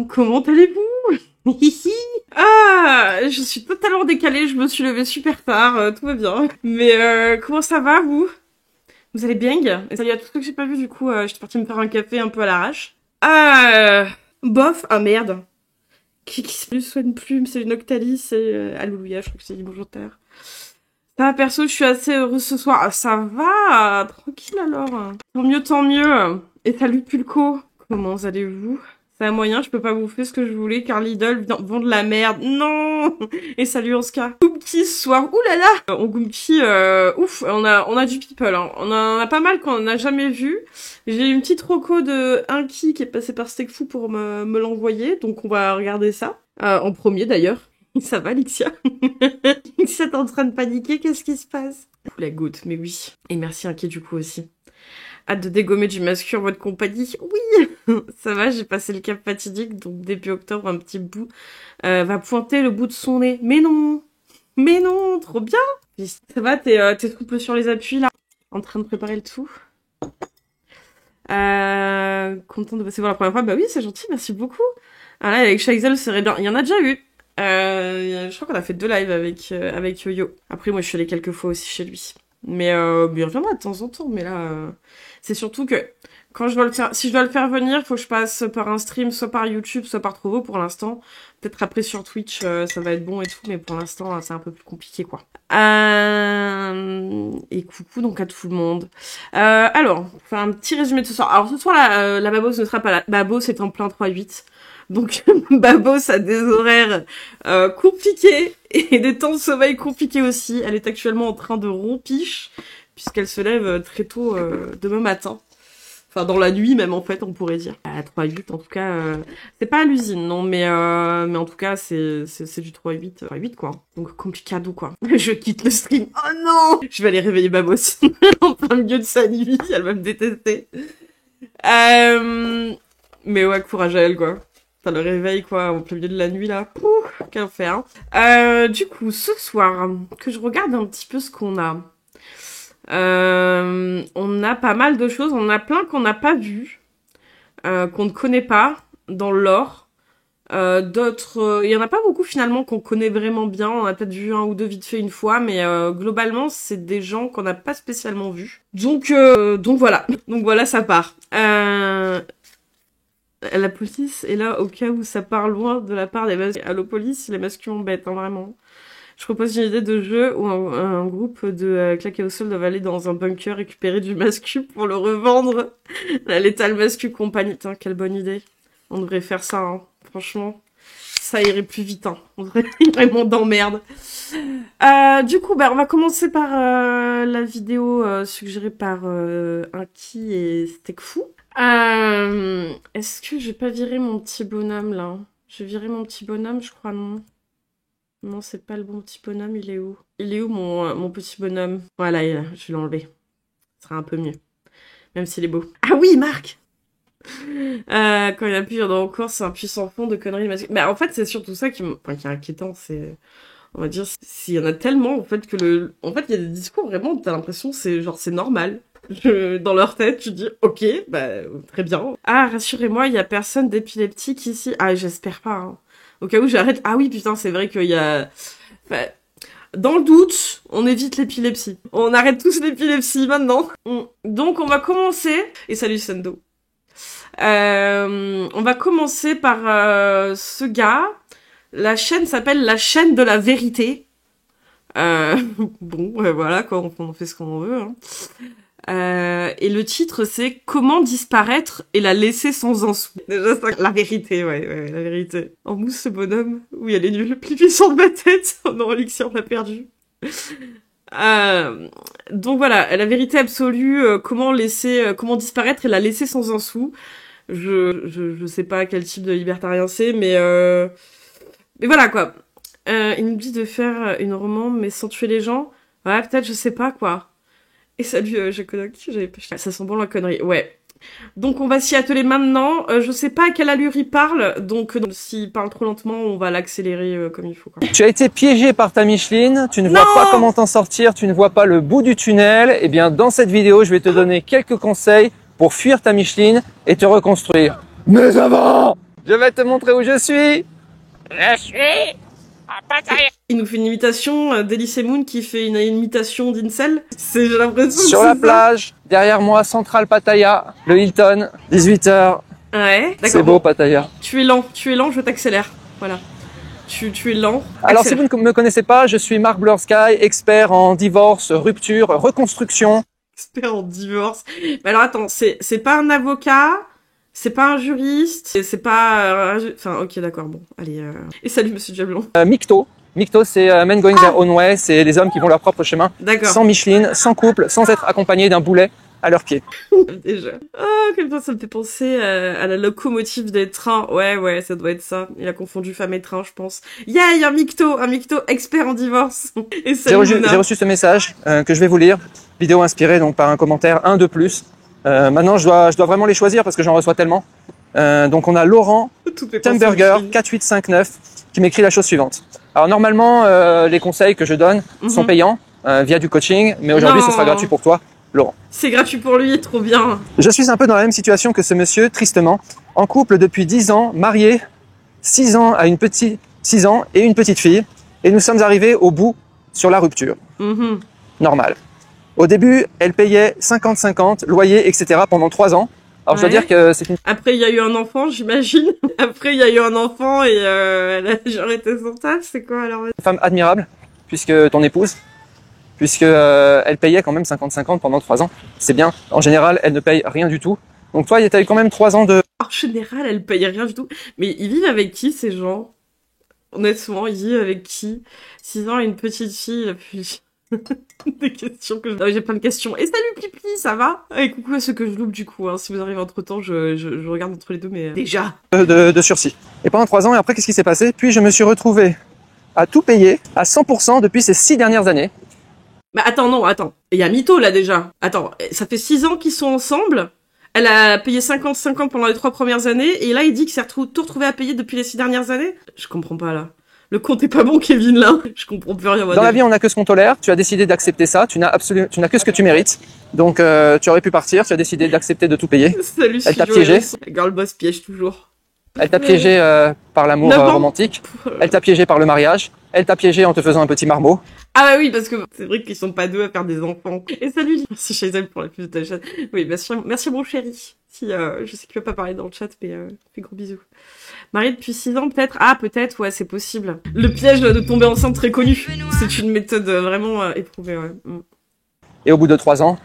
comment allez-vous? Ah, je suis totalement décalée, je me suis levée super tard, tout va bien. Mais comment ça va, vous? Vous allez bien? Et salut à tous ceux que j'ai pas vu, du coup, j'étais partie me faire un café un peu à l'arrache. Bof, ah merde. Qui se soigne plus, c'est une Octalie, c'est Alléluia, je crois que c'est Bonjour Terre. Ça va, perso, je suis assez heureuse ce soir. Ah, ça va, tranquille alors. Tant mieux, tant mieux. Et salut Pulco, comment allez-vous? C'est un moyen, je peux pas vous faire ce que je voulais car Lidl vend de la merde. Non. Et salut Oscar. Goumki ce soir. Ouh là là. On Goumki, ouf, on a du people. Hein. On en a pas mal qu'on n'a jamais vu. J'ai une petite roco de Inky qui est passé par Steakfou pour me l'envoyer. Donc on va regarder ça. En premier d'ailleurs. Ça va, Lixia? Lixia, t'es en train de paniquer, qu'est-ce qui se passe? La goutte, mais oui. Et merci Inky du coup aussi. Hâte de dégommer du masque en votre compagnie. Oui. Ça va, j'ai passé le cap fatidique, donc début octobre, un petit bout va pointer le bout de son nez. Mais non, trop bien. Ça va, t'es souple sur les appuis là, en train de préparer le tout. Content de passer voir la première fois. Bah oui, c'est gentil, merci beaucoup. Ah là, avec Shaisel, ce serait bien. Il y en a déjà eu. Je crois qu'on a fait 2 lives avec Yo-Yo. Après, moi, je suis allée quelques fois aussi chez lui. Mais il reviendra de temps en temps. Mais là, c'est surtout que quand je dois le faire, si je dois le faire venir, faut que je passe par un stream, soit par YouTube, soit par Trovo pour l'instant. Peut-être après sur Twitch, ça va être bon et tout, mais pour l'instant, c'est un peu plus compliqué, quoi. Et coucou donc à tout le monde. Alors, on va faire un petit résumé de ce soir. Alors ce soir, la Babos ne sera pas là. Babos est en plein 3-8. Donc Babos a des horaires compliqués et des temps de sommeil compliqués aussi. Elle est actuellement en train de rompiche puisqu'elle se lève très tôt demain matin. Enfin dans la nuit même en fait on pourrait dire. À 3-8 en tout cas, c'est pas à l'usine non mais en tout cas c'est du 3-8, 3-8 quoi. Donc complicado quoi. Je quitte le stream. Oh non. Je vais aller réveiller Babos en plein milieu de sa nuit, elle va me détester. Mais ouais courage à elle quoi. T'as le réveil, quoi, en plein milieu de la nuit, là. Pouh, quel enfer. Du coup, ce soir, que je regarde un petit peu ce qu'on a. On a pas mal de choses. On a plein qu'on n'a pas vues, qu'on ne connaît pas dans le lore. D'autres... Il y en a pas beaucoup, finalement, qu'on connaît vraiment bien. On a peut-être vu un ou deux vite fait une fois, mais globalement, c'est des gens qu'on n'a pas spécialement vus. Donc voilà. Donc voilà, ça part. La police est là au cas où ça part loin de la part des masculins. Allo police, les masculins embêtent, hein, vraiment. Je propose une idée de jeu où un groupe de claqués au sol doivent aller dans un bunker récupérer du mascu pour le revendre. La létale mascu compagnie. Putain, quelle bonne idée. On devrait faire ça, hein. Franchement. Ça irait plus vite, hein. On devrait vraiment d'emmerde. Du coup, on va commencer par la vidéo suggérée par Inky et Steakfou. Est-ce que j'ai pas viré mon petit bonhomme, là? J'ai viré mon petit bonhomme, je crois, non. Non, c'est pas le bon petit bonhomme, il est où? Il est où, mon petit bonhomme? Voilà, il est là, je vais l'enlever. Ce sera un peu mieux. Même s'il est beau. Ah oui, Marc! Quand il appuie dans le cours, c'est un puissant fond de conneries masculines. Mais en fait, c'est surtout ça qui est inquiétant, c'est... On va dire, s'il y en a tellement, en fait, En fait, il y a des discours, vraiment, t'as l'impression, c'est normal. Dans leur tête, tu dis, ok, très bien. Ah, rassurez-moi, il y a personne d'épileptique ici. Ah, j'espère pas, hein. Au cas où j'arrête. Ah oui, putain, c'est vrai qu'il y a... Enfin, dans le doute, on évite l'épilepsie. On arrête tous l'épilepsie maintenant. Donc, on va commencer... Et salut, Sendo. On va commencer par ce gars. La chaîne s'appelle La chaîne de la vérité. Bon, voilà, quoi, on fait ce qu'on veut, hein. Et le titre c'est Comment disparaître et la laisser sans un sou. Déjà ça, la vérité, ouais, la vérité. En mousse ce bonhomme, oui elle est nulle, le plus puissant de ma tête. Oh non, Elixir, on l'a perdu. Donc voilà, la vérité absolue, comment disparaître et la laisser sans un sou. Je sais pas quel type de libertarien c'est, mais voilà quoi. Il nous dit de faire une roman mais sans tuer les gens. Ouais, peut-être, je sais pas quoi. Et salut, ça sent bon la connerie. Ouais. Donc on va s'y atteler maintenant. Je sais pas à quelle allure il parle, donc s'il parle trop lentement, on va l'accélérer comme il faut, quoi. Tu as été piégé par ta Micheline, tu ne vois pas comment t'en sortir, tu ne vois pas le bout du tunnel. Eh bien dans cette vidéo, je vais te donner quelques conseils pour fuir ta Micheline et te reconstruire. Mais avant, Je vais te montrer où je suis. Je suis à Pattaya. Il nous fait une imitation d'Elise Moon qui fait une imitation d'Incel. C'est, j'ai l'impression que Sur c'est la ça. plage, derrière moi, Central Pattaya, le Hilton, 18h. Ouais, d'accord. C'est beau, Pattaya. Tu es lent, je t'accélère. Voilà. Tu es lent. Alors, si accélère. vous ne me connaissez pas, je suis Marc Blur Sky, expert en divorce, rupture, reconstruction. Expert en divorce. Mais alors attends, c'est pas un avocat, c'est pas un juriste, c'est pas... Enfin, ok, d'accord, bon, allez. Et salut, monsieur Diablon. Micto. Micto, c'est Men Going Their Own Way, c'est les hommes qui vont leur propre chemin, D'accord. sans Micheline, sans couple, sans être accompagnés d'un boulet à leurs pieds. Déjà. Oh, comme ça me fait penser à la locomotive des trains. Ouais, ça doit être ça. Il a confondu femme et train, je pense. Yeah, un micto expert en divorce. Et salut, J'ai reçu ce message que je vais vous lire. Vidéo inspirée donc par un commentaire, un de plus. Maintenant, je dois vraiment les choisir parce que j'en reçois tellement. Donc, on a Laurent Thunberger 4859 qui m'écrit la chose suivante. Alors, normalement, les conseils que je donne sont payants via du coaching, mais aujourd'hui, ce sera gratuit pour toi, Laurent. C'est gratuit pour lui, trop bien. Je suis un peu dans la même situation que ce monsieur, tristement, en couple depuis 10 ans, marié, 6 ans et une petite fille, et nous sommes arrivés au bout sur la rupture. Normal. Au début, elle payait 50-50, loyer, etc. pendant 3 ans. Alors je dois dire que c'est une Après, il y a eu un enfant, j'imagine. Après, il y a eu un enfant et elle a arrêté son taf. C'est quoi alors? femme admirable, puisque ton épouse, puisque elle payait quand même 50-50 pendant 3 ans. C'est bien. En général, elle ne paye rien du tout. Donc toi, t'as eu quand même 3 ans de... En général, elle paye rien du tout. Mais ils vivent avec qui, ces gens? Honnêtement, ils vivent avec qui? 6 ans et une petite fille, et puis... Des questions que j'ai plein de questions. Et salut Pipi, ça va? Et coucou à ceux que je loupe du coup, hein. Si vous arrivez entre temps, je regarde entre les deux, mais déjà. De sursis. Et pendant 3 ans, et après, qu'est-ce qui s'est passé? Puis je me suis retrouvé à tout payer à 100% depuis ces 6 dernières années. Bah attends. Il y a Mytho là déjà. Attends, ça fait 6 ans qu'ils sont ensemble. Elle a payé 50-50 pendant les 3 premières années, et là il dit qu'il s'est tout retrouvé à payer depuis les 6 dernières années. Je comprends pas là. Le compte est pas bon, Kevin, là. Je comprends plus rien. Dans la vie, on n'a que ce qu'on tolère. Tu as décidé d'accepter ça. Tu n'as que ce que tu mérites. Donc, tu aurais pu partir. Tu as décidé d'accepter de tout payer. Salut, Elle t'a piégé. Girl boss piège toujours. Elle t'a piégé par l'amour romantique. Elle t'a piégé par le mariage. Elle t'a piégé en te faisant un petit marmot. Ah bah oui, parce que c'est vrai qu'ils sont pas deux à faire des enfants. Et salut, merci Shazel pour la pub de ta chat. Oui, merci mon chéri. Si, je sais qu'il va pas parler dans le chat, mais fais gros bisous. Marié depuis 6 ans, peut-être? Ah, peut-être, ouais, c'est possible. Le piège de tomber enceinte très connu. C'est une méthode vraiment éprouvée, ouais. Et au bout de 3 ans,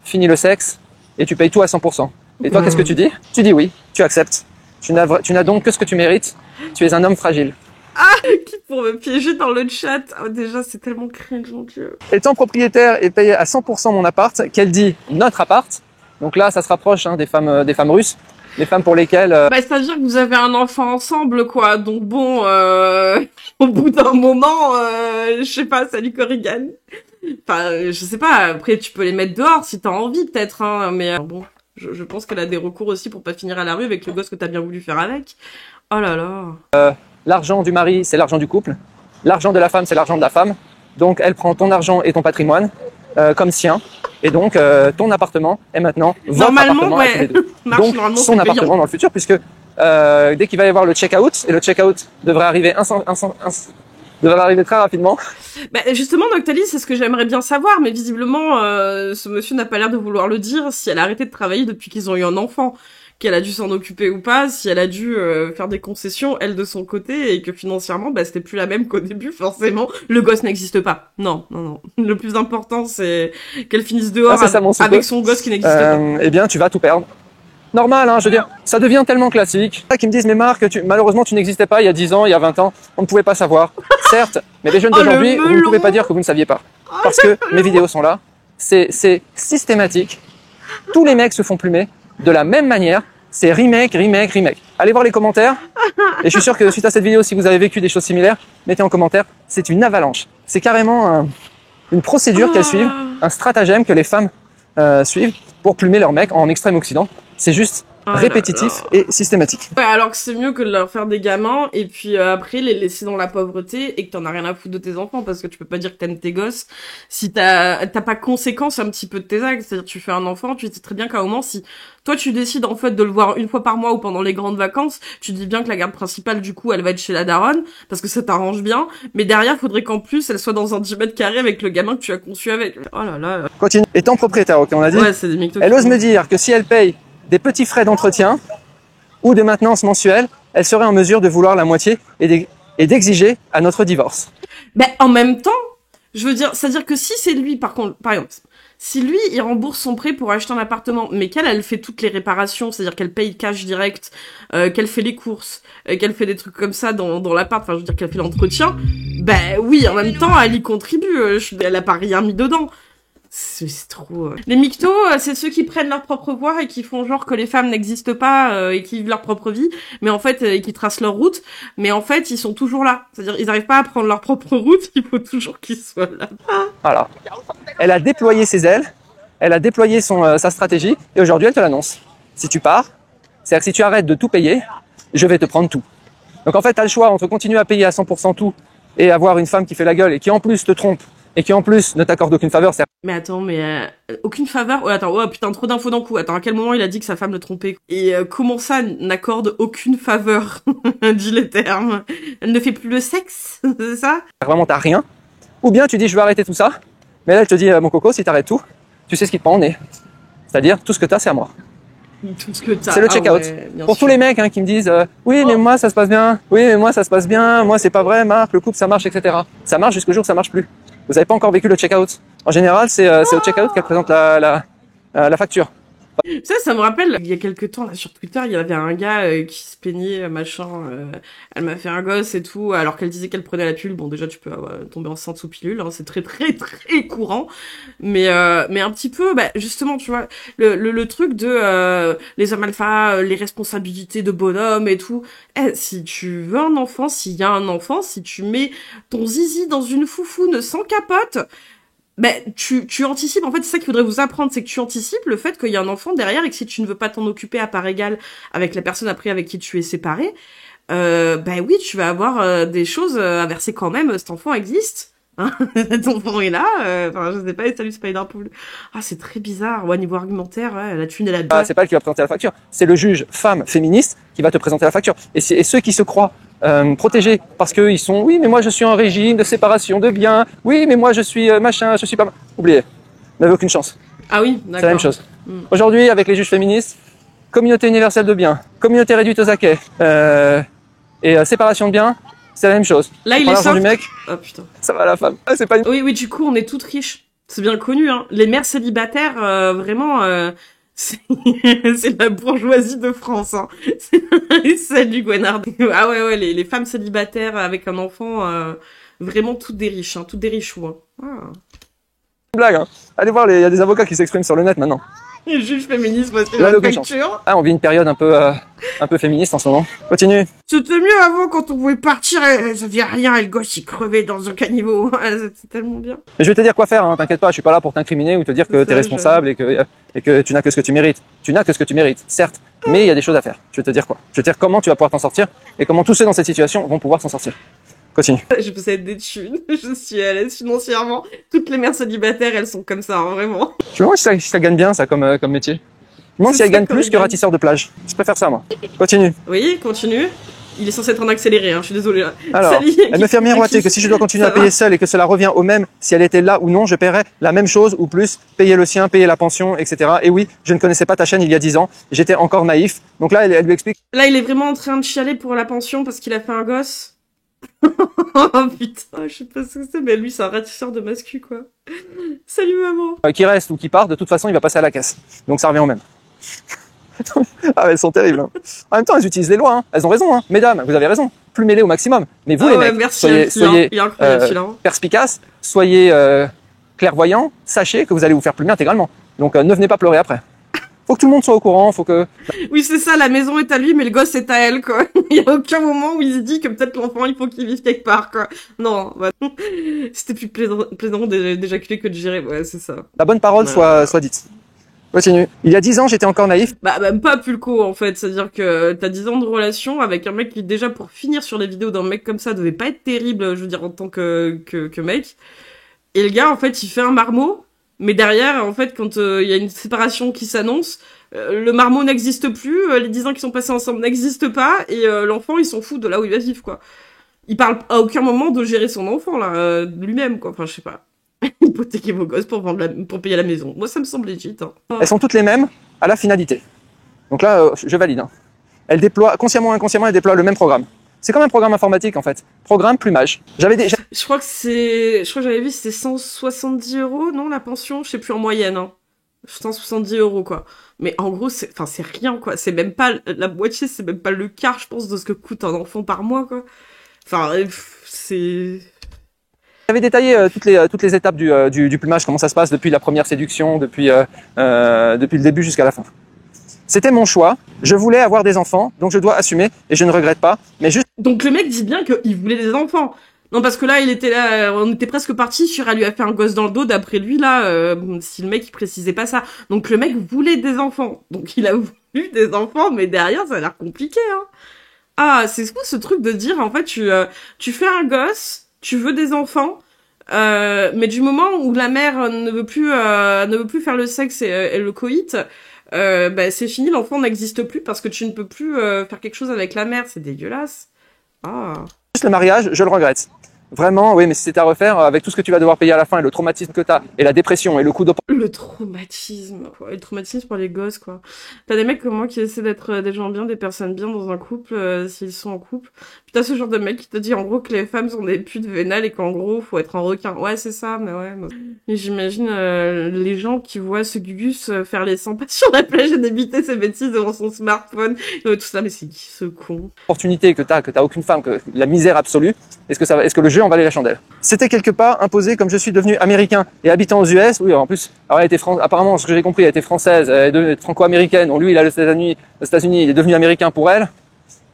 fini le sexe et tu payes tout à 100%. Et toi, qu'est-ce que tu dis? Tu dis oui, tu acceptes. Tu n'as donc que ce que tu mérites. Tu es un homme fragile. Ah, qui pour me piéger dans le chat? Oh, déjà, c'est tellement cringe, mon Dieu. Étant propriétaire et payé à 100% mon appart, qu'elle dit notre appart. Donc là, ça se rapproche des femmes russes. Les femmes pour lesquelles... Bah, c'est-à-dire que vous avez un enfant ensemble, quoi. Donc bon, au bout d'un moment, je sais pas, salut Corrigan. Enfin, je sais pas, après tu peux les mettre dehors si t'as envie, peut-être, hein. Mais bon, je pense qu'elle a des recours aussi pour pas finir à la rue avec le gosse que t'as bien voulu faire avec. Oh là là. L'argent du mari, c'est l'argent du couple. L'argent de la femme, c'est l'argent de la femme. Donc elle prend ton argent et ton patrimoine comme sien. Et donc, ton appartement est maintenant votre appartement à tous les deux. Donc, son appartement dans le futur, puisque dès qu'il va y avoir le check-out, et le check-out devrait arriver très rapidement. Bah, justement, Noctalie, c'est ce que j'aimerais bien savoir, mais visiblement, ce monsieur n'a pas l'air de vouloir le dire, si elle a arrêté de travailler depuis qu'ils ont eu un enfant, qu'elle a dû s'en occuper ou pas, si elle a dû faire des concessions, elle de son côté, et que financièrement, bah, c'était plus la même qu'au début, forcément. Le gosse n'existe pas. Non. Le plus important, c'est qu'elle finisse dehors avec son gosse qui n'existe pas. Eh bien, tu vas tout perdre. Normal, hein, je veux dire, ça devient tellement classique. Qui me disent, mais Marc, malheureusement, tu n'existais pas il y a 10 ans, il y a 20 ans, on ne pouvait pas savoir. Certes, mais les jeunes d'aujourd'hui, vous ne pouvez pas dire que vous ne saviez pas. Parce que mes vidéos sont là, c'est systématique. Tous les mecs se font plumer de la même manière. C'est remake. Allez voir les commentaires. Et je suis sûr que suite à cette vidéo, si vous avez vécu des choses similaires, mettez en commentaire. C'est une avalanche. C'est carrément une procédure qu'elles suivent, un stratagème que les femmes suivent pour plumer leurs mecs en extrême occident. C'est juste Ah là répétitif là. et systématique. Ouais, alors que c'est mieux que de leur faire des gamins et puis après les laisser dans la pauvreté et que t'en as rien à foutre de tes enfants parce que tu peux pas dire que t'aimes tes gosses si t'as pas conséquence un petit peu de tes actes. C'est-à-dire tu fais un enfant, tu sais très bien qu'à un moment si toi tu décides en fait de le voir une fois par mois ou pendant les grandes vacances, tu dis bien que la garde principale du coup elle va être chez la daronne parce que ça t'arrange bien, mais derrière faudrait qu'en plus elle soit dans un 10 mètres carrés avec le gamin que tu as conçu avec. Oh là là. Continue. Étant propriétaire, ok, on a dit. Ouais, c'est des mythos. Elle ose me dire que si elle paye des petits frais d'entretien ou de maintenance mensuelle, elle serait en mesure de vouloir la moitié et d'exiger à notre divorce. Ben, en même temps, je veux dire, c'est-à-dire que si c'est lui, par exemple, si lui, il rembourse son prêt pour acheter un appartement, mais qu'elle, elle fait toutes les réparations, c'est-à-dire qu'elle paye cash direct, qu'elle fait les courses, qu'elle fait des trucs comme ça dans l'appart, enfin, je veux dire qu'elle fait l'entretien, ben oui, en même temps, elle y contribue, elle a pas rien mis dedans. C'est trop... Les mictos, c'est ceux qui prennent leur propre voie et qui font genre que les femmes n'existent pas et qui vivent leur propre vie, mais en fait, et qui tracent leur route, mais en fait, ils sont toujours là. C'est-à-dire, ils n'arrivent pas à prendre leur propre route, il faut toujours qu'ils soient là. Voilà. Elle a déployé ses ailes, elle a déployé sa stratégie, et aujourd'hui, elle te l'annonce. Si tu pars, c'est-à-dire que si tu arrêtes de tout payer, je vais te prendre tout. Donc en fait, tu as le choix entre continuer à payer à 100% tout et avoir une femme qui fait la gueule et qui en plus te trompe et qui en plus ne t'accorde aucune faveur. Mais attends, mais aucune faveur? Ouais, attends, oh putain, trop d'infos d'un coup. Attends, à quel moment il a dit que sa femme le trompait? Et comment ça n'accorde aucune faveur? Dis les termes. Elle ne fait plus le sexe, c'est ça? Vraiment, t'as rien. Ou bien tu dis, je vais arrêter tout ça. Mais là, elle te dit, mon coco, si t'arrêtes tout, tu sais ce qui te prend au nez. C'est-à-dire, tout ce que t'as, c'est à moi. Tout ce que t'as. C'est le check-out. Ouais, pour tous les mecs qui me disent oui mais moi ça se passe bien, oui mais moi ça se passe bien, moi c'est pas vrai Marc, le couple ça marche, etc. Ça marche jusqu'au jour où ça marche plus. Vous avez pas encore vécu le check-out. En général c'est au check-out qu'elle présente la facture. Ça me rappelle, il y a quelques temps, là, sur Twitter, il y avait un gars qui se plaignait, machin, elle m'a fait un gosse et tout, alors qu'elle disait qu'elle prenait la pilule. Bon, déjà, tu peux tomber enceinte sous pilule, hein, c'est très, très, très courant. Mais un petit peu, bah, justement, tu vois, le truc de les hommes alpha, les responsabilités de bonhomme et tout. Si tu veux un enfant, s'il y a un enfant, si tu mets ton zizi dans une foufoune sans capote, ben, tu anticipes, en fait, c'est ça qu'il faudrait vous apprendre, c'est que tu anticipes le fait qu'il y a un enfant derrière et que si tu ne veux pas t'en occuper à part égale avec la personne après avec qui tu es séparé, ben oui, tu vas avoir des choses à verser quand même, cet enfant existe, hein, cet enfant est là, enfin, je sais pas, et salut Spider-Pool. Ah, c'est très bizarre, au niveau argumentaire, ouais, la thune et la base. C'est pas elle qui va présenter la facture, c'est le juge femme féministe qui va te présenter la facture. Et ceux qui se croient protégés parce qu'ils sont oui mais moi je suis en régime de séparation de biens, oui mais moi je suis machin, je suis pas... Oubliez, vous n'avez aucune chance. Ah oui, d'accord. C'est la même chose. Aujourd'hui avec les juges féministes, communauté universelle de biens, communauté réduite aux acquets et séparation de biens, c'est la même chose. Là il prend est l'argent du simple. mec, Oh putain. ça va la femme. Ah, c'est pas une... Oui, du coup on est toutes riches. C'est bien connu, hein. Les mères célibataires, vraiment... c'est la bourgeoisie de France, hein. Salut Gwenard. Ah ouais, les femmes célibataires avec un enfant, vraiment toutes des riches, hein, toutes des richoux, hein. Ah. blague, hein. Allez voir, il y a des avocats qui s'expriment sur le net maintenant. Le juge féministe, parce que Là, la aucune chance. facture. Ah, on vit une période un peu féministe en ce moment. Continue. C'était mieux avant quand on pouvait partir et ça faisait rien et le gosse il crevait dans un caniveau. C'est tellement bien. Mais je vais te dire quoi faire, hein. T'inquiète pas, je suis pas là pour t'incriminer ou te dire que t'es responsable et que tu n'as que ce que tu mérites. Tu n'as que ce que tu mérites, certes, mais il y a des choses à faire. Je vais te dire quoi? Je vais te dire comment tu vas pouvoir t'en sortir et comment tous ceux dans cette situation vont pouvoir s'en sortir. Continue. Je possède des thunes, je suis à l'aise financièrement. Toutes les mères célibataires, elles sont comme ça, hein, vraiment. Je me demande si ça gagne bien ça comme métier. Je me demande si elle gagne plus que ratisseur de plage. Je préfère ça moi. Continue. Oui, continue. Il est censé être en accéléré, hein, je suis désolée. Alors, Sally, elle me fait miroiter que si je dois continuer à payer seule et que cela revient au même si elle était là ou non, je paierais la même chose ou plus, payer le sien, payer la pension, etc. Et oui, je ne connaissais pas ta chaîne il y a 10 ans, j'étais encore naïf. Donc là, elle lui explique. Là, il est vraiment en train de chialer pour la pension parce qu'il a fait un gosse. Oh putain, je sais pas ce que c'est, mais lui, c'est un ratisseur de mascu, quoi. Salut maman. Qui reste ou qui part, de toute façon, il va passer à la caisse. Donc ça revient au même. Ah, elles sont terribles. Hein. En même temps, elles utilisent les lois. Hein. Elles ont raison. Hein. Mesdames, vous avez raison. Plumez-les au maximum. Mais vous, les mecs, merci, soyez il est incroyable, celui-là, hein. perspicaces, soyez clairvoyants. Sachez que vous allez vous faire plumer intégralement. Donc ne venez pas pleurer après. Faut que tout le monde soit au courant. Faut que... Oui, c'est ça, la maison est à lui, mais le gosse est à elle, quoi. Il y a aucun moment où il se dit que peut-être l'enfant, il faut qu'il vive quelque part, quoi. Non, bah, c'était plus plaisant d'éjaculer que de gérer, ouais, c'est ça. La bonne parole soit dite. Continue. Il y a 10 ans, j'étais encore naïf. Bah, même pas Pulco, en fait. C'est-à-dire que t'as 10 ans de relation avec un mec qui, déjà, pour finir sur les vidéos d'un mec comme ça, devait pas être terrible, je veux dire, en tant que mec. Et le gars, en fait, il fait un marmot, mais derrière, en fait, quand il y a une séparation qui s'annonce, le marmot n'existe plus, les 10 ans qui sont passés ensemble n'existent pas, et l'enfant, il s'en fout de là où il va vivre, quoi. Il parle à aucun moment de gérer son enfant, là, lui-même, quoi. Enfin, je sais pas. Hypothéquer vos gosses pour pour payer la maison. Moi, ça me semble légit, hein. Elles sont toutes les mêmes à la finalité. Donc là, je valide. Hein. Elles déploient, consciemment ou inconsciemment, elles déploient le même programme. C'est comme un programme informatique, en fait. Programme plumage. Je crois que j'avais vu, c'était 170 €, non, la pension? Je sais plus, en moyenne, hein. 170 €, quoi. Mais en gros, c'est rien, quoi. C'est même pas la moitié, c'est même pas le quart, je pense, de ce que coûte un enfant par mois, quoi. Enfin, c'est... J'avais détaillé toutes les étapes du plumage, comment ça se passe depuis la première séduction, depuis le début jusqu'à la fin. C'était mon choix. Je voulais avoir des enfants, donc je dois assumer et je ne regrette pas. Mais juste. Donc le mec dit bien qu'il voulait des enfants. Non, parce que là, on était presque parti sur elle lui a fait un gosse dans le dos. D'après lui, là, si le mec il précisait pas ça. Donc le mec voulait des enfants. Donc il a voulu des enfants, mais derrière ça a l'air compliqué, hein. Ah, c'est quoi ce truc de dire en fait tu fais un gosse, tu veux des enfants. Mais du moment où la mère ne veut plus faire le sexe et le coït, bah c'est fini, l'enfant n'existe plus parce que tu ne peux plus faire quelque chose avec la mère, c'est dégueulasse. Ah. Juste le mariage, je le regrette. Vraiment, oui, mais si c'était à refaire, avec tout ce que tu vas devoir payer à la fin et le traumatisme que t'as, et la dépression et le coup de... Le traumatisme, quoi. Le traumatisme pour les gosses, quoi. T'as des mecs comme moi qui essaient d'être des gens bien, des personnes bien dans un couple, s'ils sont en couple. Puis t'as ce genre de mec qui te dit en gros que les femmes sont des putes vénales et qu'en gros, faut être un requin. Ouais, c'est ça, mais ouais. Et j'imagine les gens qui voient ce Gugus faire les 100 pas sur la plage et débiter ses bêtises devant son smartphone. Tout ça, mais c'est qui ce con? Opportunité que t'as aucune femme, que la misère absolue, est-ce que le jeu en valait la chandelle? C'était quelque part imposé comme je suis devenu américain et habitant aux US. Oui, en plus, alors apparemment, ce que j'ai compris, elle était française, elle est franco-américaine. Donc lui, il a les États-Unis, il est devenu américain pour elle.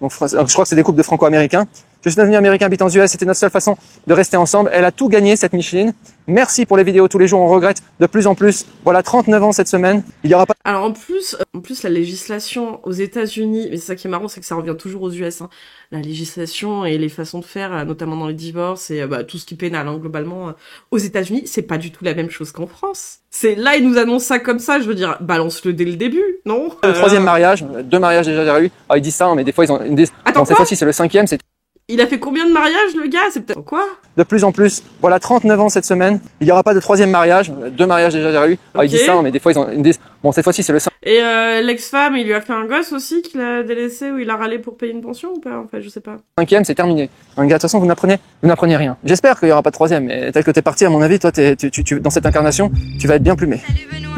Donc je crois que c'est des couples de franco-américains. Je suis devenu américain habitant aux US, c'était notre seule façon de rester ensemble. Elle a tout gagné, cette Micheline. Merci pour les vidéos tous les jours, on regrette de plus en plus. Voilà, 39 ans cette semaine. Il y aura pas... Alors en plus, la législation aux États-Unis, mais c'est ça qui est marrant, c'est que ça revient toujours aux US, hein. La législation et les façons de faire, notamment dans les divorces et tout ce qui est pénal, hein, globalement, aux États-Unis, c'est pas du tout la même chose qu'en France. C'est là, ils nous annoncent ça comme ça, je veux dire, balance-le dès le début, non? Le troisième mariage, 2 mariages déjà derrière lui. Alors ils disent ça, hein, mais des fois ils ont... Attends, cette fois-ci c'est le 5e, c'est... Il a fait combien de mariages, le gars? C'est peut-être quoi? De plus en plus. Voilà, 39 ans cette semaine. Il n'y aura pas de 3e mariage. 2 mariages déjà derrière lui. Alors, ils disent ça, hein, mais des fois ils ont... Bon, cette fois-ci c'est le 5e. Et l'ex-femme, il lui a fait un gosse aussi qu'il a délaissé ou il a râlé pour payer une pension ou pas? En fait, je sais pas. 5e, c'est terminé. Donc, de toute façon, vous n'apprenez rien. J'espère qu'il n'y aura pas de 3e, mais tel que t'es parti, à mon avis, toi, dans cette incarnation, tu vas être bien plumé. Salut Benoît.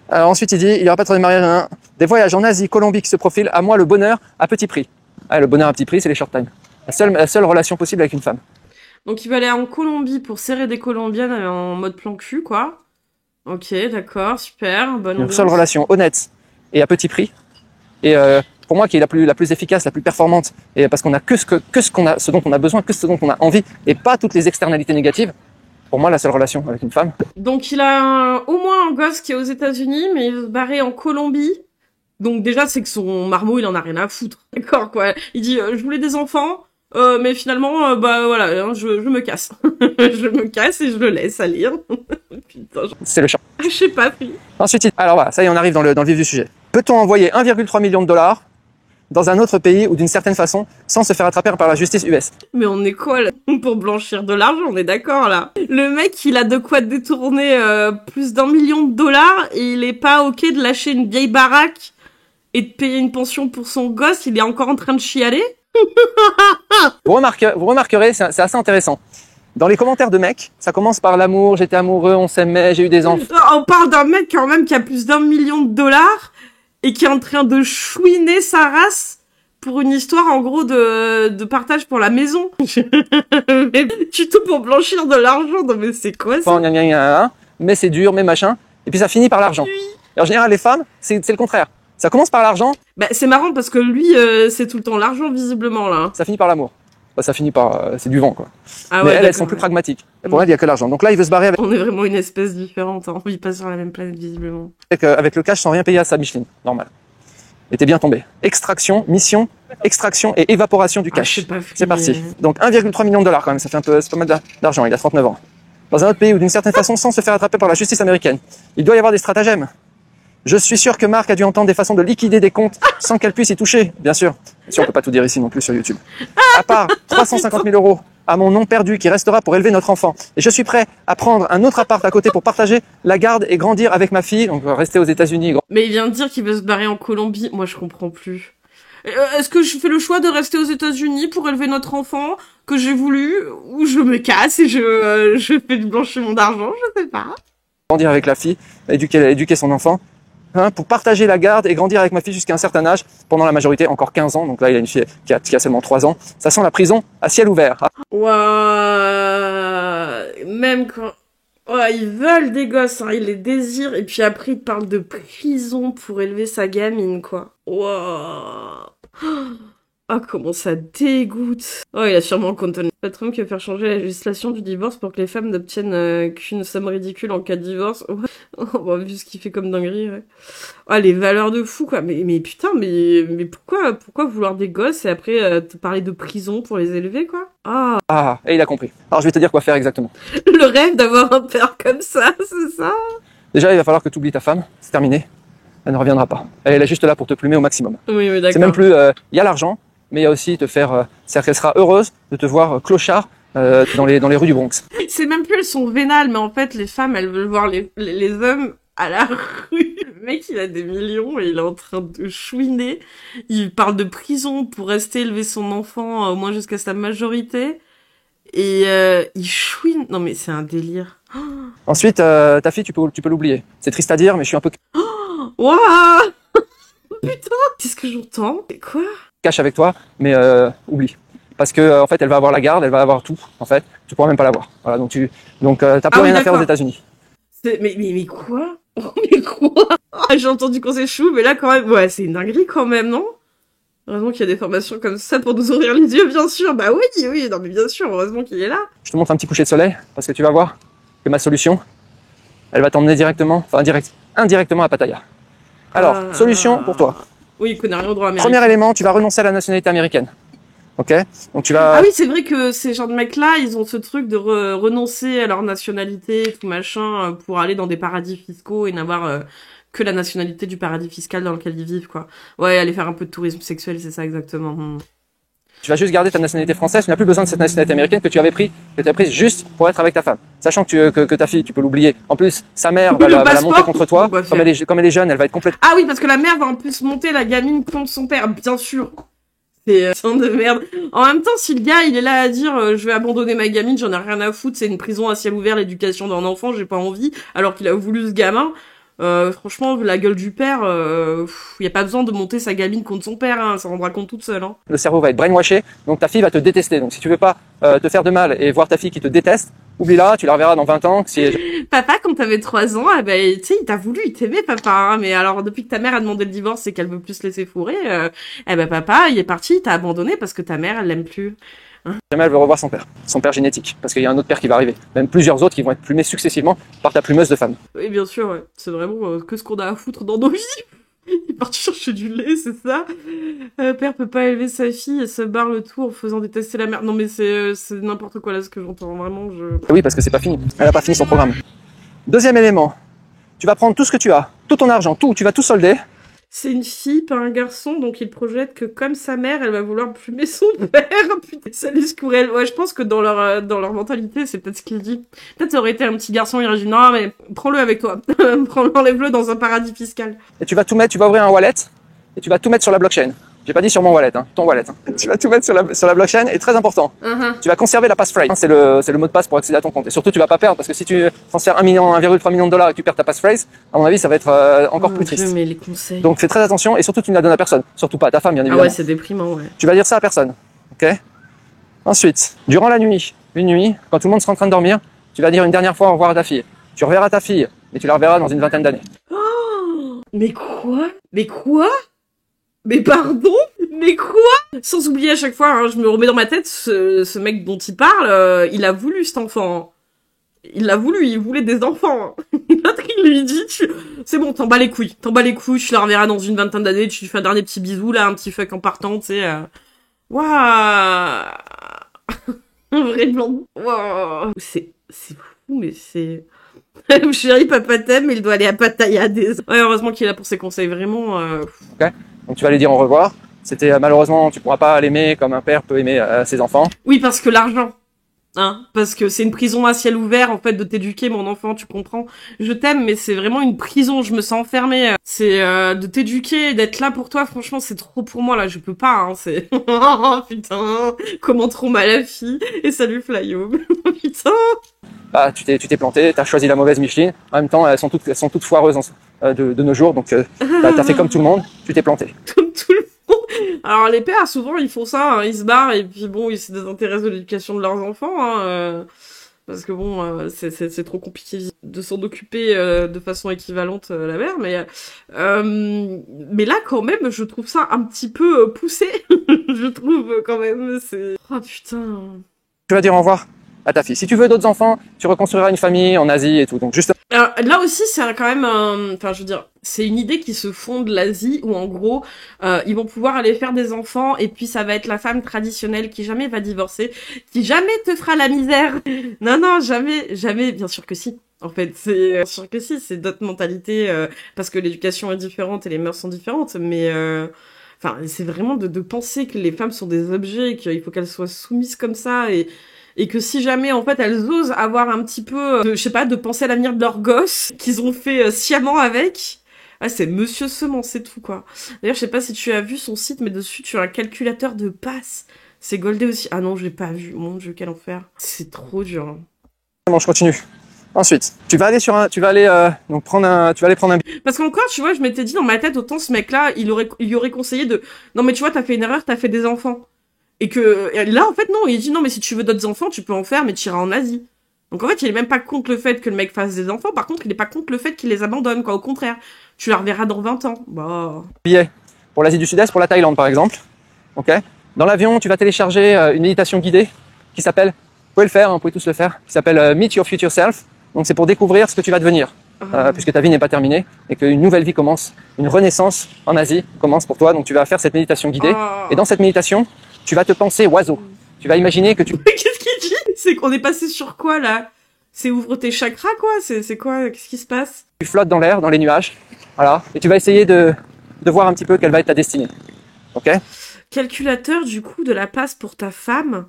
Alors ensuite, il dit, il n'y aura pas de 3e mariage. Hein. Des voyages en Asie, Colombie qui se profilent. À moi, le bonheur à petit prix. Ah, le bonheur à petit prix, c'est les short time. La seule relation possible avec une femme. Donc il va aller en Colombie pour serrer des Colombiennes en mode plan cul, quoi. Ok, d'accord, super, bonne Une ambiance. seule relation honnête et à petit prix. Et pour moi, qui est la plus efficace, la plus performante, et parce qu'on a ce dont on a besoin, que ce dont on a envie, et pas toutes les externalités négatives. Pour moi, la seule relation avec une femme. Donc il a au moins un gosse qui est aux États-Unis, mais il va se barrer en Colombie. Donc déjà, c'est que son marmot, il en a rien à foutre. D'accord, quoi. Il dit, je voulais des enfants. Mais finalement, bah voilà, hein, je me casse. Je me casse et je le laisse aller. Putain, C'est le champ. je sais pas, puis. Ensuite, alors voilà, ça y est, on arrive dans le vif du sujet. Peut-on envoyer 1,3 million de dollars dans un autre pays ou d'une certaine façon sans se faire attraper par la justice US? Mais on est quoi, là? Pour blanchir de l'argent, on est d'accord, là. Le mec, il a de quoi détourner plus d'1 million de dollars et il est pas ok de lâcher une vieille baraque et de payer une pension pour son gosse, il est encore en train de chialer. Vous remarquerez, c'est assez intéressant. Dans les commentaires de mecs, ça commence par l'amour, j'étais amoureux, on s'aimait, j'ai eu des enfants. On parle d'un mec quand même qui a plus d'1 million de dollars et qui est en train de chouiner sa race pour une histoire en gros de partage pour la maison. Mais tout pour blanchir de l'argent, non mais c'est quoi ça? Gna, gna, gna, mais c'est dur, mais machin. Et puis ça finit par l'argent. Et en général, les femmes, c'est le contraire. Ça commence par l'argent. Bah c'est marrant parce que lui, c'est tout le temps l'argent visiblement là. Ça finit par l'amour. bah, ça finit par... c'est du vent, quoi. Ah Mais ouais, elles sont plus pragmatiques. Et pour elle, il y a que l'argent. Donc là, il veut se barrer On est vraiment une espèce différente, hein. On vit pas sur la même planète, visiblement. avec le cash sans rien payer à sa Micheline. Normal. Et t'es bien tombé. Extraction, mission, extraction et évaporation du cash. C'est parti. Donc 1,3 million de dollars quand même, ça fait un peu, c'est pas mal d'argent, il a 39 ans. Dans un autre pays ou d'une certaine façon sans se faire attraper par la justice américaine. Il doit y avoir des stratagèmes. Je suis sûr que Marc a dû entendre des façons de liquider des comptes sans qu'elle puisse y toucher, bien sûr. Si on peut pas tout dire ici non plus sur YouTube. À part 350 000 euros à mon nom perdu qui restera pour élever notre enfant. Et je suis prêt à prendre un autre appart à côté pour partager la garde et grandir avec ma fille. Donc rester aux États-Unis. Mais il vient de dire qu'il veut se barrer en Colombie. Moi, je comprends plus. Est-ce que je fais le choix de rester aux États-Unis pour élever notre enfant que j'ai voulu, ou je me casse et je fais du blanchiment d'argent, je sais pas. Grandir avec la fille, éduquer son enfant, hein, pour partager la garde et grandir avec ma fille jusqu'à un certain âge, pendant la majorité, encore 15 ans. Donc là, il a une fille qui a seulement 3 ans. Ça sent la prison à ciel ouvert. Ouah, même quand... Ouais, ils veulent des gosses, hein, ils les désirent, et puis après, ils parlent de prison pour élever sa gamine, quoi. Ouah. Ah, comment ça dégoûte. Oh, il a sûrement cantonné le patron qui veut faire changer la législation du divorce pour que les femmes n'obtiennent qu'une somme ridicule en cas de divorce. Ouais. Oh, bah, vu ce qu'il fait comme dinguerie, ouais. Ah, les valeurs de fou, quoi. Mais putain, mais pourquoi vouloir des gosses et après te parler de prison pour les élever, quoi? Ah, et il a compris. Alors je vais te dire quoi faire exactement. Le rêve d'avoir un père comme ça, c'est ça? Déjà, il va falloir que tu oublies ta femme. C'est terminé. Elle ne reviendra pas. Elle est juste là pour te plumer au maximum. Oui, d'accord. C'est même plus... Il y a l'argent, mais il y a aussi te faire... c'est-à-dire qu'elle sera heureuse de te voir clochard dans les rues du Bronx. C'est même plus elles sont vénales, mais en fait, les femmes, elles veulent voir les hommes à la rue. Le mec, il a des millions et il est en train de chouiner. Il parle de prison pour rester élever son enfant au moins jusqu'à sa majorité. Et il chouine. Non, mais c'est un délire. Ensuite, ta fille, tu peux l'oublier. C'est triste à dire, mais je suis un peu... Waouh. Putain, qu'est-ce que j'entends? Quoi? Cache avec toi, mais oublie. Parce que en fait, elle va avoir la garde, elle va avoir tout. En fait, tu pourras même pas l'avoir. Voilà, donc t'as plus rien à faire aux États-Unis. Mais quoi? Mais quoi? J'ai entendu qu'on s'échoue, mais là quand même, ouais, c'est une dinguerie quand même, non? Heureusement qu'il y a des formations comme ça pour nous ouvrir les yeux, bien sûr. Bah oui, non mais bien sûr, heureusement qu'il est là. Je te montre un petit coucher de soleil, parce que tu vas voir que ma solution, elle va t'emmener indirectement à Pattaya. Alors, solution pour toi. Oui, il connaît rien au droit américain. Premier élément, tu vas renoncer à la nationalité américaine. Ok? Donc tu vas... Ah oui, c'est vrai que ces genres de mecs-là, ils ont ce truc de renoncer à leur nationalité, tout machin, pour aller dans des paradis fiscaux et n'avoir que la nationalité du paradis fiscal dans lequel ils vivent, quoi. Ouais, aller faire un peu de tourisme sexuel, c'est ça exactement. Tu vas juste garder ta nationalité française, tu n'as plus besoin de cette nationalité américaine que tu as prise juste pour être avec ta femme. Sachant que ta fille, tu peux l'oublier. En plus, sa mère va la monter contre toi. Comme elle est jeune, elle va être complètement... Ah oui, parce que la mère va en plus monter la gamine contre son père, bien sûr. C'est un de merde. En même temps, si le gars, il est là à dire je vais abandonner ma gamine, j'en ai rien à foutre, c'est une prison à ciel ouvert, l'éducation d'un enfant, j'ai pas envie, alors qu'il a voulu ce gamin... franchement, la gueule du père, y a pas besoin de monter sa gamine contre son père, hein, ça rendra compte toute seule. Hein. Le cerveau va être brainwashé, donc ta fille va te détester. Donc si tu veux pas te faire de mal et voir ta fille qui te déteste, oublie-la, tu la reverras dans 20 ans. Papa, quand t'avais 3 ans, eh ben, tu sais, il t'a voulu, il t'aimait, papa. Hein, mais alors, depuis que ta mère a demandé le divorce et qu'elle veut plus se laisser fourrer, eh ben, papa, il est parti, il t'a abandonné parce que ta mère, elle l'aime plus. Jamais elle veut revoir son père génétique, parce qu'il y a un autre père qui va arriver. Même plusieurs autres qui vont être plumés successivement par ta plumeuse de femme. Oui, bien sûr, ouais. C'est vraiment que ce qu'on a à foutre dans nos vies. Il est parti chercher du lait, c'est ça. Père peut pas élever sa fille et se barre le tout en faisant détester la mère. Non mais c'est n'importe quoi là ce que j'entends, vraiment. Oui, parce que c'est pas fini. Elle a pas fini son programme. Deuxième élément, tu vas prendre tout ce que tu as, tout ton argent, tout, tu vas tout solder. C'est une fille, pas un garçon, donc il projette que comme sa mère, elle va vouloir plumer son père. Putain, ça laisse pour elle. Ouais, je pense que dans leur mentalité, c'est peut-être ce qu'il dit. Peut-être ça aurait été un petit garçon, il aurait dit non, mais prends-le avec toi. Enlève-le dans un paradis fiscal. Et tu vas tout mettre, tu vas ouvrir un wallet, et tu vas tout mettre sur la blockchain. J'ai pas dit sur mon wallet, hein, ton wallet. Hein. Tu vas tout mettre sur la blockchain, et très important, tu vas conserver la passphrase. C'est le mot de passe pour accéder à ton compte. Et surtout, tu vas pas perdre, parce que si tu transfères 1,3 million de dollars et que tu perds ta passphrase, à mon avis, ça va être encore plus triste. Mais les conseils. Donc fais très attention, et surtout, tu ne la donnes à personne. Surtout pas à ta femme, bien évidemment. Ah ouais, c'est déprimant, ouais. Tu vas dire ça à personne, ok? Ensuite, durant la nuit, une nuit, quand tout le monde sera en train de dormir, tu vas dire une dernière fois au revoir à ta fille. Tu reverras ta fille, et tu la reverras dans une 20aine d'années. Oh, mais quoi? Mais quoi? Mais pardon? Mais quoi? Sans oublier à chaque fois, hein, je me remets dans ma tête, ce mec dont il parle, il a voulu cet enfant. Il l'a voulu, il voulait des enfants. L'autre, il lui dit, c'est bon, t'en bats les couilles, tu la reverras dans une vingtaine d'années, tu lui fais un dernier petit bisou, là, un petit fuck en partant, tu sais, waouh. Un vrai blanc. Waouh. C'est fou, mais c'est... Chérie, papa t'aime, il doit aller à Pattaya. Ouais, heureusement qu'il est là pour ses conseils, vraiment. Ok. Donc tu vas lui dire au revoir. C'était malheureusement, tu pourras pas l'aimer comme un père peut aimer ses enfants. Oui, parce que l'argent. Hein, parce que c'est une prison à ciel ouvert, en fait, de t'éduquer, mon enfant, tu comprends. Je t'aime, mais c'est vraiment une prison, je me sens enfermée. C'est de t'éduquer, d'être là pour toi, franchement, c'est trop pour moi, là, je peux pas, hein, c'est... Oh, putain, comment trop mal la fille. Et salut Flyhome. Putain. Bah, tu t'es planté, t'as choisi la mauvaise Micheline. En même temps, elles sont toutes foireuses de nos jours, donc t'as fait comme tout le monde, tu t'es planté. Comme tout le monde. Alors les pères, souvent, ils font ça, hein, ils se barrent et puis bon, ils se désintéressent de l'éducation de leurs enfants, hein, parce que bon, c'est trop compliqué de s'en occuper de façon équivalente la mère, mais là quand même, je trouve ça un petit peu poussé. Je trouve quand même, c'est... Oh putain. Tu vas dire au revoir à ta fille. Si tu veux d'autres enfants, tu reconstruiras une famille en Asie et tout. Donc juste. Alors, là aussi, c'est quand même, enfin, je veux dire, c'est une idée qui se fonde de l'Asie où en gros, ils vont pouvoir aller faire des enfants et puis ça va être la femme traditionnelle qui jamais va divorcer, qui jamais te fera la misère. Non, jamais. Bien sûr que si. En fait, c'est bien sûr que si. C'est d'autres mentalités parce que l'éducation est différente et les mœurs sont différentes, mais enfin, c'est vraiment de penser que les femmes sont des objets, qu'il faut qu'elles soient soumises comme ça et que si jamais, en fait, elles osent avoir un petit peu, je sais pas, de penser à l'avenir de leur gosse, qu'ils ont fait sciemment avec, ah, c'est Monsieur Semence, c'est tout, quoi. D'ailleurs, je sais pas si tu as vu son site, mais dessus, tu as un calculateur de passes. C'est goldé aussi. Ah non, je l'ai pas vu. Mon Dieu, quel enfer. C'est trop dur. Hein. Bon, je continue. Ensuite, tu vas aller prendre un. Parce qu'encore, tu vois, je m'étais dit dans ma tête, autant ce mec-là, il lui aurait conseillé de, non, mais tu vois, t'as fait une erreur, t'as fait des enfants. Et que là, en fait, non, il dit non, mais si tu veux d'autres enfants, tu peux en faire, mais tu iras en Asie. Donc en fait, il est même pas contre le fait que le mec fasse des enfants, par contre, il est pas contre le fait qu'il les abandonne, quoi. Au contraire, tu la reverras dans 20 ans. Bah. Billet pour l'Asie du Sud-Est, pour la Thaïlande, par exemple. Ok. Dans l'avion, tu vas télécharger une méditation guidée qui s'appelle, vous pouvez le faire, hein, vous pouvez tous le faire, qui s'appelle Meet Your Future Self. Donc c'est pour découvrir ce que tu vas devenir, puisque ta vie n'est pas terminée et qu'une nouvelle vie commence, une renaissance en Asie commence pour toi. Donc tu vas faire cette méditation guidée. Et dans cette méditation, tu vas te penser oiseau. Tu vas imaginer que tu... Qu'est-ce qu'il dit? C'est qu'on est passé sur quoi, là? C'est ouvre tes chakras, quoi? C'est quoi? Qu'est-ce qui se passe? Tu flottes dans l'air, dans les nuages. Voilà. Et tu vas essayer de voir un petit peu quelle va être ta destinée. Ok? Calculateur, du coup, de la place pour ta femme.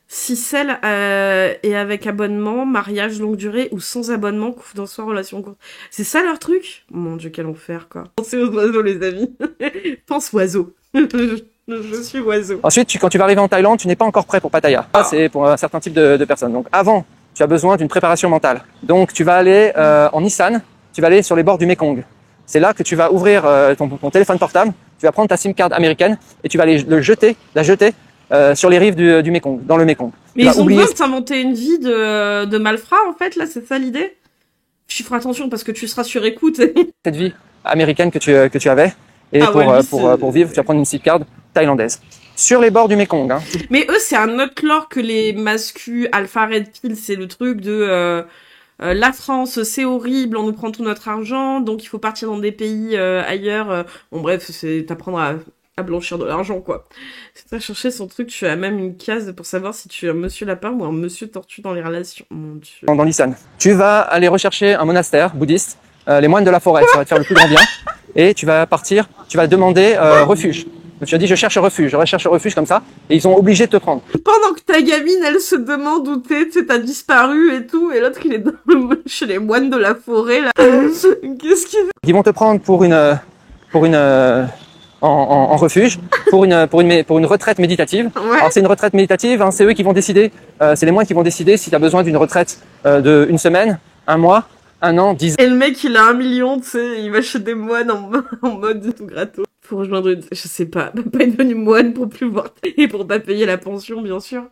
Si celle est avec abonnement, mariage longue durée ou sans abonnement, couple dans soi, relation courte. C'est ça leur truc? Mon Dieu, quel enfer, quoi. Pensez aux oiseaux, les amis. Pense oiseau. Je suis oiseau. Ensuite, quand tu vas arriver en Thaïlande, tu n'es pas encore prêt pour Pattaya. Ça, c'est pour un certain type de personnes. Donc avant, tu as besoin d'une préparation mentale. Donc tu vas aller en Nissan, tu vas aller sur les bords du Mekong. C'est là que tu vas ouvrir ton téléphone portable, tu vas prendre ta SIM card américaine et tu vas la jeter sur les rives du Mekong, dans le Mekong. Mais ils ont besoin de s'inventer une vie de malfrats, en fait, là, c'est ça l'idée? Je ferai attention parce que tu seras sur écoute. Cette vie américaine que tu avais, et pour vivre, tu vas prendre une SIM card thaïlandaise. Sur les bords du Mekong. Hein. Mais eux, c'est un autre lore que les mascus Alpha Red Pill, c'est le truc de... la France, c'est horrible, on nous prend tout notre argent, donc il faut partir dans des pays ailleurs. Bon bref, c'est t'apprendre à blanchir de l'argent, quoi. Si t'as cherché son truc, tu as même une case pour savoir si tu es un monsieur lapin ou un monsieur tortue dans les relations. Mon Dieu. Dans l'Issan. Tu vas aller rechercher un monastère bouddhiste, les moines de la forêt, ça va te faire le plus grand bien. Et tu vas partir, tu vas demander refuge. Donc tu as dit je recherche refuge comme ça, et ils sont obligés de te prendre. Pendant que ta gamine, elle se demande où t'es, tu sais, t'as disparu et tout, et l'autre il est chez les moines de la forêt, là. Qu'est-ce qu'il fait? Ils vont te prendre en refuge, pour une retraite méditative. Ouais. Alors c'est une retraite méditative, hein, c'est eux qui vont décider, c'est les moines qui vont décider si tu as besoin d'une retraite de une semaine, un mois, un an, 10 ans. Et le mec il a 1 million, tu sais, il va chez des moines en mode tout gratos. Faut rejoindre je sais pas être devenu moine pour plus voir et pour pas payer la pension, bien sûr.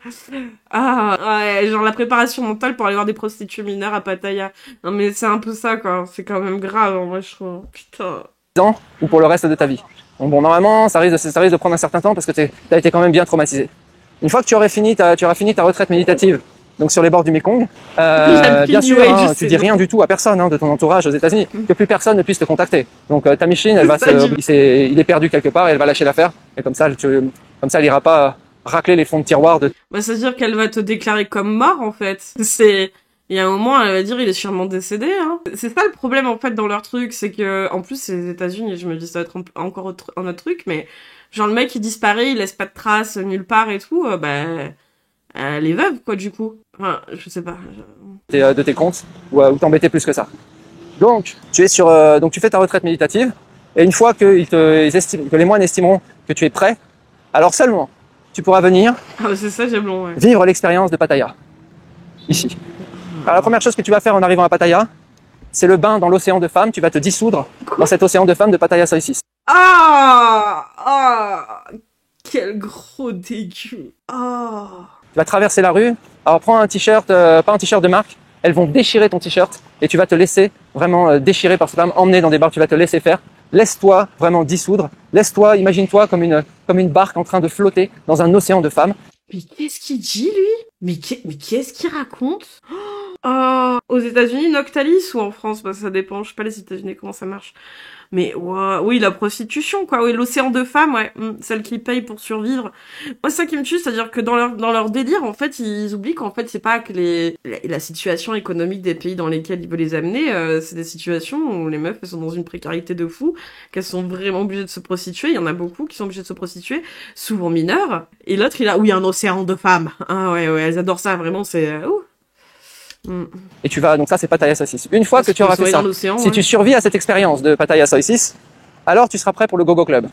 Ah, ouais, genre la préparation mentale pour aller voir des prostituées mineures à Pattaya. Non mais c'est un peu ça, quoi. C'est quand même grave, en vrai, je trouve. Putain. Ans ou pour le reste de ta vie. Donc bon, normalement, ça risque de prendre un certain temps parce que tu as été quand même bien traumatisé. Une fois que tu auras fini ta retraite méditative, donc sur les bords du Mékong, bien sûr, hein, tu dis rien du tout à personne de ton entourage aux États-Unis, que plus personne ne puisse te contacter. Donc ta machine, il est perdu quelque part et elle va lâcher l'affaire. Et comme ça, elle ira pas racler les fonds de tiroir de. Bah, c'est-à-dire qu'elle va te déclarer comme mort, en fait. Il y a un moment, elle va dire, il est sûrement décédé, hein. C'est ça le problème, en fait, dans leur truc, c'est que, en plus, c'est les États-Unis, je me dis, ça va être encore un autre truc, mais, genre, le mec, il disparaît, il laisse pas de traces nulle part et tout, elle est veuve, quoi, du coup. Enfin, je sais pas. De tes comptes, ou t'embêter plus que ça. Donc, tu fais ta retraite méditative, et une fois que les moines estimeront que tu es prêt, alors seulement, tu pourras venir C'est ça, j'aime long, ouais. vivre l'expérience de Pattaya, ici. Alors, la première chose que tu vas faire en arrivant à Pattaya, c'est le bain dans l'océan de femmes. Tu vas te dissoudre dans cet océan de femmes de Pattaya Soisis. Quel gros dégueu. Tu vas traverser la rue. Alors, prends un t-shirt, pas un t-shirt de marque. Elles vont déchirer ton t-shirt et tu vas te laisser vraiment déchirer par ces femmes, emmener dans des bars. Tu vas te laisser faire. Laisse-toi vraiment dissoudre. Laisse-toi, imagine-toi comme une barque en train de flotter dans un océan de femmes. Mais qu'est-ce qu'il dit, lui? Mais qu'est-ce qu'il raconte? Aux États-Unis, Noctalis ou en France? Bah, ça dépend. Je sais pas les États-Unis comment ça marche. Mais oui, la prostitution, quoi. Oui, l'océan de femmes, ouais. Celles qui payent pour survivre. Moi, c'est ça qui me tue, c'est-à-dire que dans leur délire, en fait, ils oublient qu'en fait, c'est pas que la situation économique des pays dans lesquels ils veulent les amener, c'est des situations où les meufs, elles sont dans une précarité de fou, qu'elles sont vraiment obligées de se prostituer. Il y en a beaucoup qui sont obligées de se prostituer, souvent mineures. Et l'autre, il a, oui, un océan de femmes. Ah ouais, elles adorent ça, vraiment, c'est, Et donc ça c'est Pattaya Soisis. Une fois que tu auras fait ça, si tu survis à cette expérience de Pattaya Soisis, alors tu seras prêt pour le Gogo Club.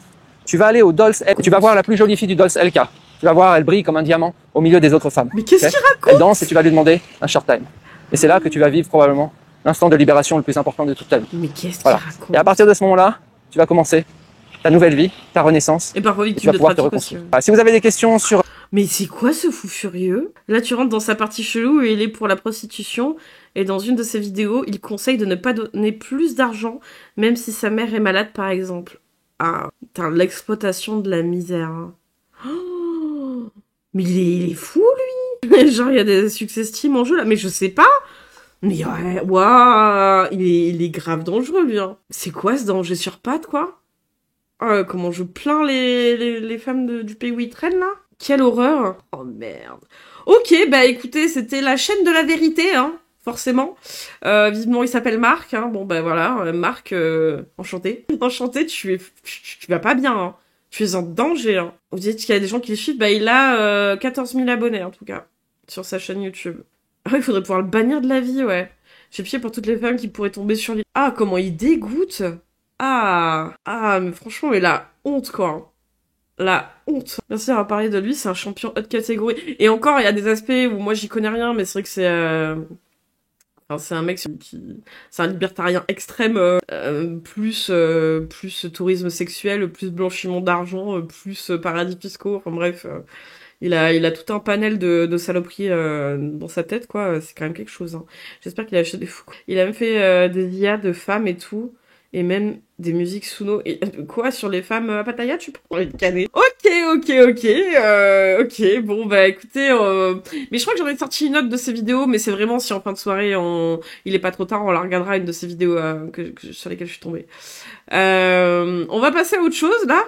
Tu vas aller au Dolls, tu vas voir la plus jolie fille du Dolls LK. Tu vas voir, elle brille comme un diamant au milieu des autres femmes. Mais qu'est-ce qu'il raconte? Elle danse et tu vas lui demander un short time. Et c'est là que tu vas vivre probablement l'instant de libération le plus important de toute ta vie. Mais qu'est-ce qu'il raconte? Et à partir de ce moment-là, tu vas commencer ta nouvelle vie, ta renaissance. Et parfois, tu vas pouvoir te reconstruire. Si vous avez des questions sur... Mais c'est quoi ce fou furieux? Là, tu rentres dans sa partie chelou et il est pour la prostitution. Et dans une de ses vidéos, il conseille de ne pas donner plus d'argent, même si sa mère est malade, par exemple. Putain, l'exploitation de la misère. Mais il est fou, lui. Genre, il y a des success teams en jeu, là. Mais je sais pas. Mais ouais, waouh, il est grave dangereux, lui. C'est quoi ce danger sur pattes, quoi? Comment je plains les femmes du pays où ils traînent, là? Quelle horreur. Oh merde. Ok, bah écoutez, c'était la chaîne de la vérité, forcément. Vivement, il s'appelle Marc, Bon, bah voilà, Marc, enchanté. Enchanté, tu vas pas bien, Tu es en danger, Vous dites qu'il y a des gens qui le suivent, bah il a 14 000 abonnés, en tout cas, sur sa chaîne YouTube. Il faudrait pouvoir le bannir de la vie, ouais. J'ai pitié pour toutes les femmes qui pourraient tomber sur lui. Comment il dégoûte. Mais franchement, mais la honte, quoi. La honte. Merci d'avoir parlé de lui, c'est un champion haute catégorie. Et encore, il y a des aspects où moi j'y connais rien, mais c'est vrai que c'est un mec c'est un libertarien extrême, plus tourisme sexuel, plus blanchiment d'argent, plus paradis fiscaux, enfin bref, il a tout un panel de saloperies dans sa tête, quoi, c'est quand même quelque chose, J'espère qu'il a acheté des fous. Il a même fait des IA de femmes et tout. Et même des musiques Suno. Et quoi, sur les femmes à Pattaya, tu peux les canner. Ok, bon, bah écoutez, mais je crois que j'en ai sorti une autre de ces vidéos, mais c'est vraiment si en fin de soirée, il est pas trop tard, on la regardera, une de ces vidéos sur lesquelles je suis tombée. On va passer à autre chose, là.